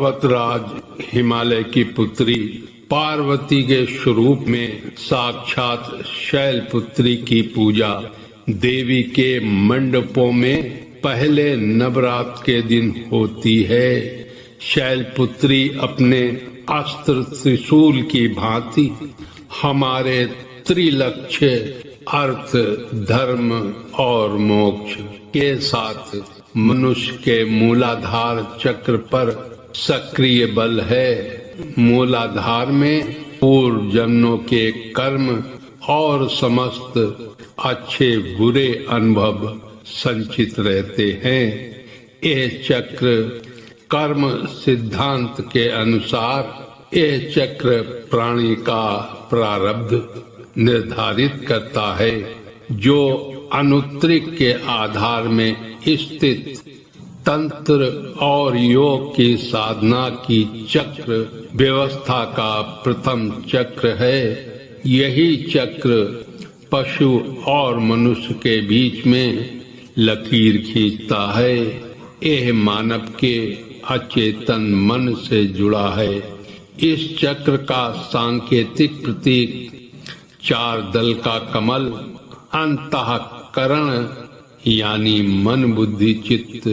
पर्वतराज हिमालय की पुत्री पार्वती के स्वरूप में साक्षात शैलपुत्री की पूजा देवी के मंडपों में पहले नवरात्र के दिन होती है। शैलपुत्री अपने अस्त्र त्रिशूल की भांति हमारे त्रिलक्ष्य अर्थ, धर्म और मोक्ष के साथ मनुष्य के मूलाधार चक्र पर सक्रिय बल है। मूलाधार में पूर्व जन्मों के कर्म और समस्त अच्छे बुरे अनुभव संचित रहते हैं। यह चक्र कर्म सिद्धांत के अनुसार यह चक्र प्राणी का प्रारब्ध निर्धारित करता है, जो अनुत्रिक के आधार में स्थित तंत्र और योग की साधना की चक्र व्यवस्था का प्रथम चक्र है। यही चक्र पशु और मनुष्य के बीच में लकीर खींचता है। यह मानव के अचेतन मन से जुड़ा है। इस चक्र का सांकेतिक प्रतीक 4 दल का कमल अंतःकरण यानी मन, बुद्धि, चित्त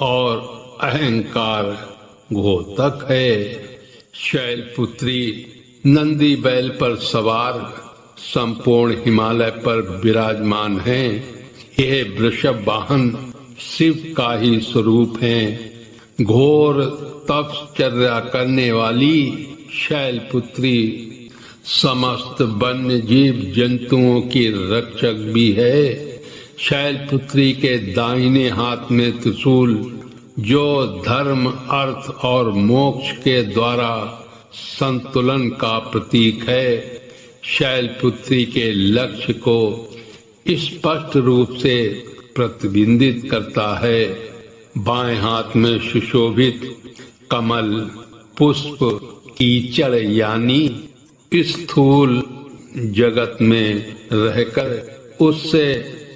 और अहंकार घोतक है। शैलपुत्री नंदी बैल पर सवार संपूर्ण हिमालय पर विराजमान है। यह वृषभ वाहन शिव का ही स्वरूप है। घोर तपश्चर्या करने वाली शैलपुत्री समस्त वन्य जीव जंतुओं की रक्षक भी है। शैलपुत्री के दाहिने हाथ में त्रिशूल, जो धर्म, अर्थ और मोक्ष के द्वारा संतुलन का प्रतीक है, शैलपुत्री के लक्ष्य को स्पष्ट रूप से प्रतिबिंबित करता है। बाएं हाथ में सुशोभित कमल पुष्प कीचड़ यानी स्थूल जगत में रहकर उससे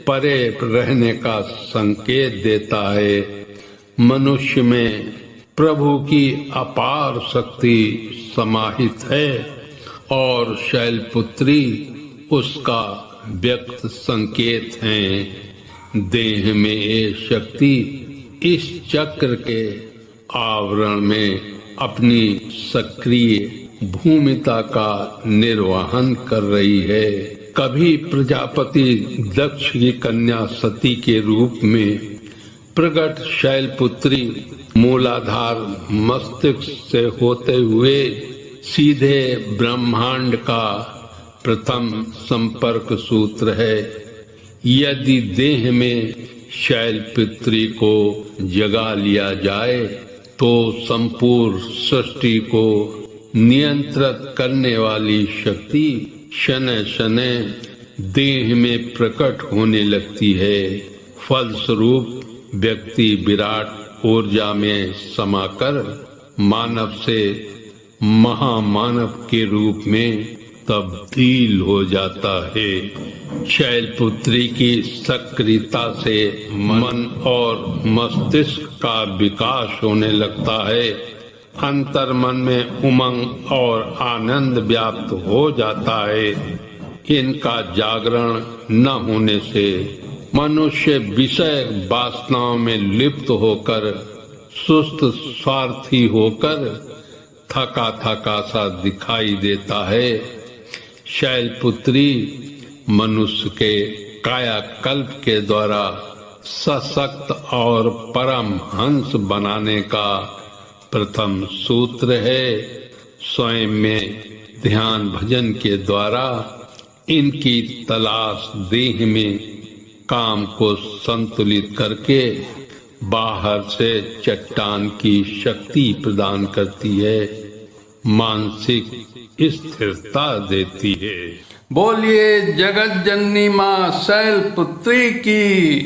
परे रहने का संकेत देता है। मनुष्य में प्रभु की अपार शक्ति समाहित है और शैलपुत्री उसका व्यक्त संकेत है। देह में ये शक्ति इस चक्र के आवरण में अपनी सक्रिय भूमिका का निर्वहन कर रही है। कभी प्रजापति दक्ष की कन्या सती के रूप में प्रकट शैलपुत्री मूलाधार मस्तिष्क से होते हुए सीधे ब्रह्मांड का प्रथम संपर्क सूत्र है। यदि देह में शैलपुत्री को जगा लिया जाए तो संपूर्ण सृष्टि को नियंत्रित करने वाली शक्ति शनैः शनैः देह में प्रकट होने लगती है। फलस्वरूप व्यक्ति विराट ऊर्जा में समाकर मानव से महामानव के रूप में तब्दील हो जाता है। शैलपुत्री की सक्रियता से मन और मस्तिष्क का विकास होने लगता है। अंतर मन में उमंग और आनंद व्याप्त हो जाता है। इनका जागरण न होने से मनुष्य विषय वासनाओं में लिप्त होकर सुस्त स्वार्थी होकर थका थका सा दिखाई देता है। शैलपुत्री मनुष्य के कायाकल्प के द्वारा सशक्त और परम हंस बनाने का प्रथम सूत्र है। स्वयं में ध्यान भजन के द्वारा इनकी तलाश देह में काम को संतुलित करके बाहर से चट्टान की शक्ति प्रदान करती है, मानसिक स्थिरता देती है। बोलिए जगत जननी माँ शैलपुत्री की।